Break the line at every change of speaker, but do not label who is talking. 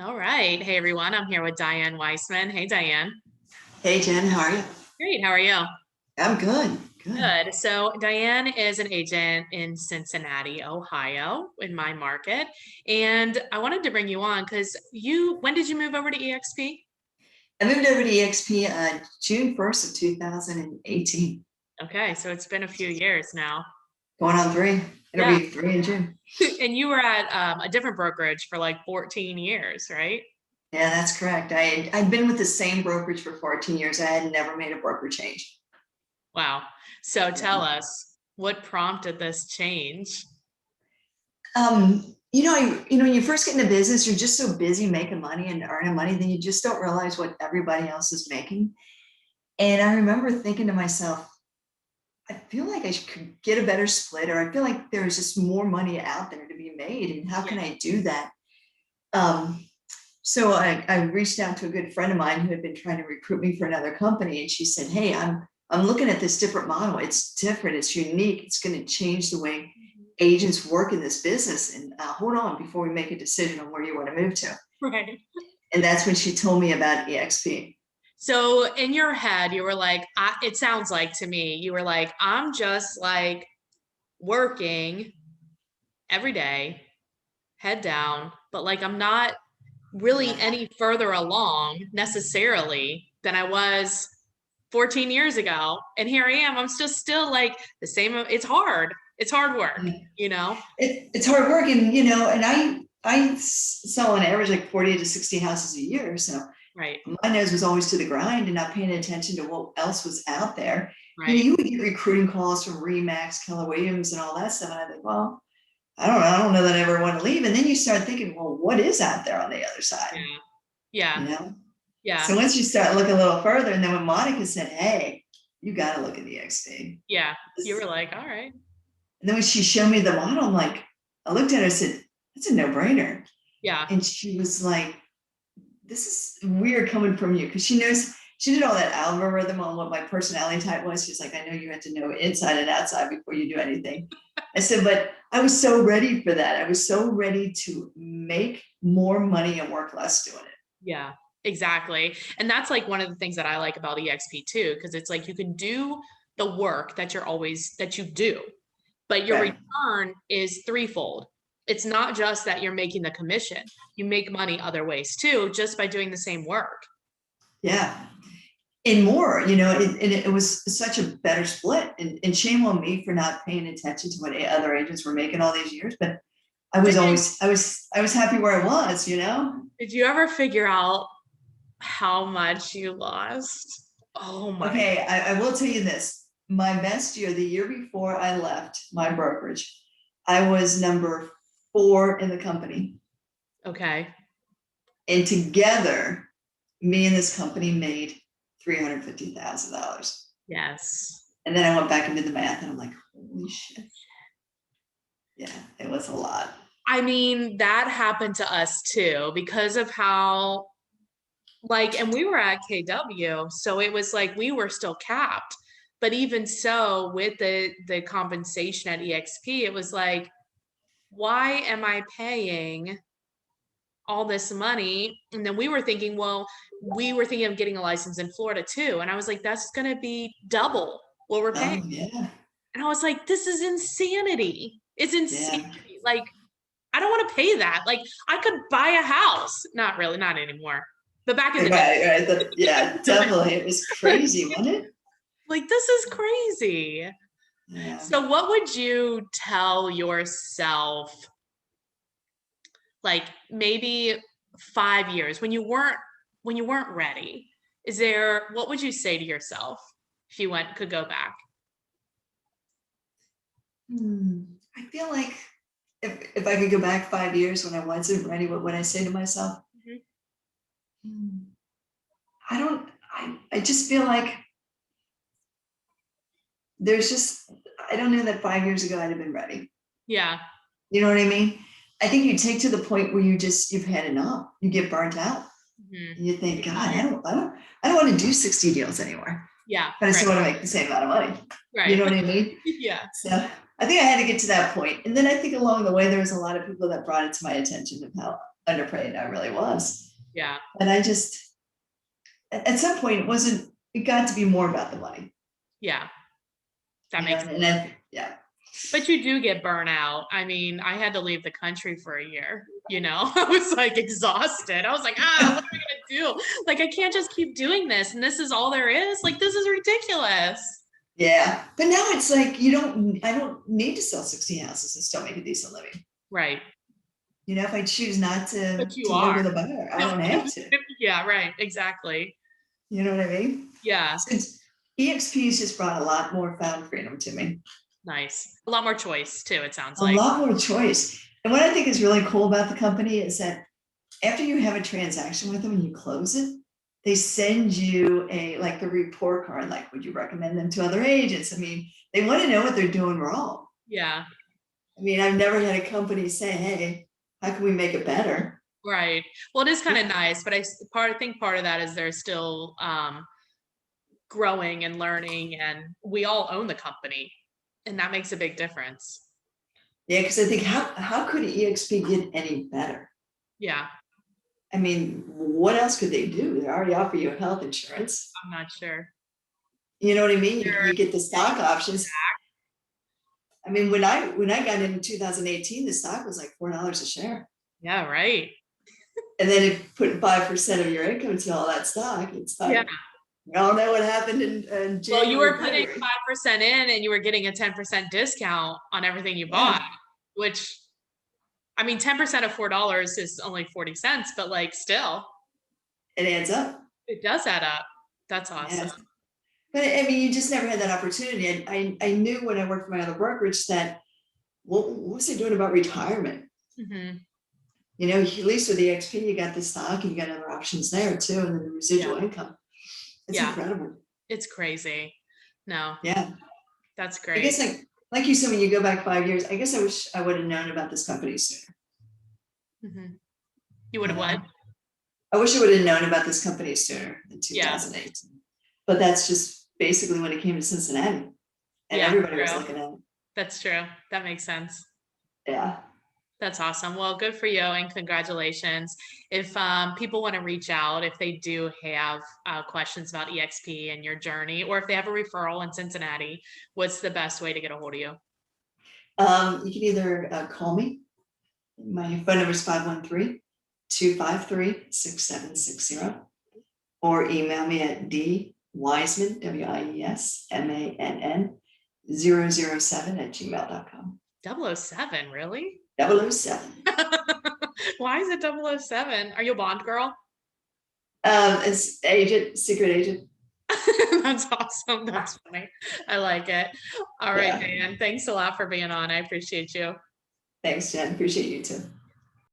All right. Hey, everyone. I'm here with Diane Wiesmann. Hey, Diane.
Hey Jen, how are you?
Great. How are you?
I'm good. Good.
Good. So, Diane is an agent in Cincinnati, Ohio, in my market. And I wanted to bring you on because when did you move over to eXp?
I moved over to eXp on June 1st of 2018.
Okay. So, it's been a few years now.
Going on three. It'll
Yeah.
be three in June.
And you were at a different brokerage for like 14 years, right?
Yeah, that's correct. I'd been with the same brokerage for 14 years. I had never made a broker change.
Wow. So, tell
Yeah.
us what prompted this change?
When you first get into business, you're just so busy making money and earning money, then you just don't realize what everybody else is making. And I remember thinking to myself, I feel like I could get a better split, or I feel like there's just more money out there to be made. And how can I do that? Um, so I reached out to a good friend of mine who had been trying to recruit me for another company. And she said, hey, I'm looking at this different model. It's different. It's unique. It's going to change the way agents work in this business. And hold on before we make a decision on where you want to move to.
Right.
And that's when she told me about eXp.
So in your head, you were like, it sounds like to me, you were like, I'm just like working every day, head down, but like I'm not really
Yeah.
any further along necessarily than I was 14 years ago. And here I am. I'm still like the same. It's hard. It's hard work,
Yeah.
you know?
It's hard work. And, and I sell on average like 40 to 60 houses a year. So
Right.
my nose was always to the grind and not paying attention to what else was out there.
Right.
You would get recruiting calls from Remax, Keller Williams, and all that stuff. And I think, well, I don't know that I ever want to leave. And then you start thinking, well, what is out there on the other side?
Yeah. Yeah.
You know?
Yeah.
So once you start looking a little further, and then when Monica said, hey, you got to look at the XP.
Yeah. You were like, all right.
And then when she showed me the model, I'm like, I looked at her and said, that's a no-brainer.
Yeah.
And she was like, this is weird coming from you, because she knows, she did all that algorithm on what my personality type was. She's like, I know you had to know inside and outside before you do anything. I said, but I was so ready for that. I was so ready to make more money and work less doing it.
Yeah, exactly. And that's like one of the things that I like about eXp too, because it's like you can do the work that you do, but your
Right.
return is threefold. It's not just that you're making the commission. You make money other ways too, just by doing the same work.
Yeah. And more, it was such a better split. And shame on me for not paying attention to what other agents were making all these years. But I was happy where I was,
Did you ever figure out how much you lost? Oh my.
Okay, I will tell you this. My best year, the year before I left my brokerage, I was number 4 in the company.
Okay.
And together, me and this company made $350,000.
Yes.
And then I went back and did the math, and I'm like, holy shit. Yeah, it was a lot.
I mean, that happened to us too because of how and we were at KW, so it was like we were still capped. But even so, with the compensation at eXp, it was like, why am I paying all this money? And then we were thinking, well, we were thinking of getting a license in Florida too. And I was like, that's gonna be double what we're paying.
Oh, yeah.
And I was like, this is insanity. It's
Yeah.
insanity. Like, I don't want to pay that. Like, I could buy a house. Not really, not anymore. But back in the day.
Right. Yeah, definitely. It was crazy, wasn't it?
Like, this is crazy.
Yeah.
So what would you tell yourself, like maybe 5 years when you weren't ready? What would you say to yourself if you could go back?
I feel like if I could go back 5 years when I wasn't ready, what would I say to myself?
Mm-hmm.
I just feel like I don't know that 5 years ago I'd have been ready.
Yeah.
You know what I mean? I think you take to the point where you've had enough. You get burnt out.
Mm-hmm.
And you think, God, I don't want to do 60 deals anymore.
Yeah.
But I still want to make the same amount of money.
Right.
You know what I mean?
Yeah.
So I think I had to get to that point. And then I think along the way, there was a lot of people that brought it to my attention of how underpaid I really was.
Yeah.
And I just, at some point, it got to be more about the money.
Yeah. That
You know,
makes
and then, yeah.
But you do get burnout. I mean, I had to leave the country for a year, you know. I was like exhausted. I was like, what am I gonna do? Like, I can't just keep doing this, and this is all there is. Like, this is ridiculous.
Yeah. But now it's like I don't need to sell 60 houses and still make a decent living.
Right.
You know, if I choose not to
But you
live
are.
with a buyer, I don't have to.
Yeah, right. Exactly.
You know what I mean?
Yeah.
Since eXp's just brought a lot more found freedom to me.
Nice. A lot more choice too, it sounds
A
like.
lot more choice. And what I think is really cool about the company is that after you have a transaction with them and you close it, they send you like the report card, like, would you recommend them to other agents? I mean, they want to know what they're doing wrong.
Yeah.
I mean, I've never had a company say, hey, how can we make it better?
Right. Well, it is kind of nice, but I think part of that is they're still growing and learning, and we all own the company, and that makes a big difference.
Yeah, because I think how could eXp get any better?
Yeah.
I mean, what else could they do? They already offer you health insurance.
I'm not sure.
You know what I mean? You get the stock options. I mean, when I got in 2018, the stock was like $4 a share.
Yeah, right.
And then if put 5% of your income to all that stock, it's like,
Yeah.
we all know what happened in January.
Well, you were putting 5% in and you were getting a 10% discount on everything you bought, which, I mean, 10% of $4 is only 40 cents, but like still.
It adds up.
It does add up. That's awesome.
Yes. But I mean, you just never had that opportunity. I knew when I worked for my other brokerage that what was he doing about retirement?
Mm-hmm.
You know, at least with the eXp, you got the stock and you got other options there too, and then the residual income. It's incredible.
It's crazy. No.
Yeah.
That's great.
I guess like you said, when you go back 5 years, I guess I wish I would have known about this company sooner.
Mm-hmm. You would have what?
I wish I would have known about this company sooner than 2008. But that's just basically when it came to Cincinnati. And everybody was looking at it.
That's true. That makes sense.
Yeah.
That's awesome. Well, good for you and congratulations. If people want to reach out, if they do have questions about eXp and your journey, or if they have a referral in Cincinnati, what's the best way to get a hold of you?
You can either call me. My phone number is 513-253-6760, or email me at Wiesmann, WIESMANN 007@gmail.com.
007, really?
007.
Why is it 007? Are you a Bond girl?
It's secret agent.
That's awesome. That's funny. I like it. All right, Dan. Thanks a lot for being on. I appreciate you.
Thanks, Jen. Appreciate you too.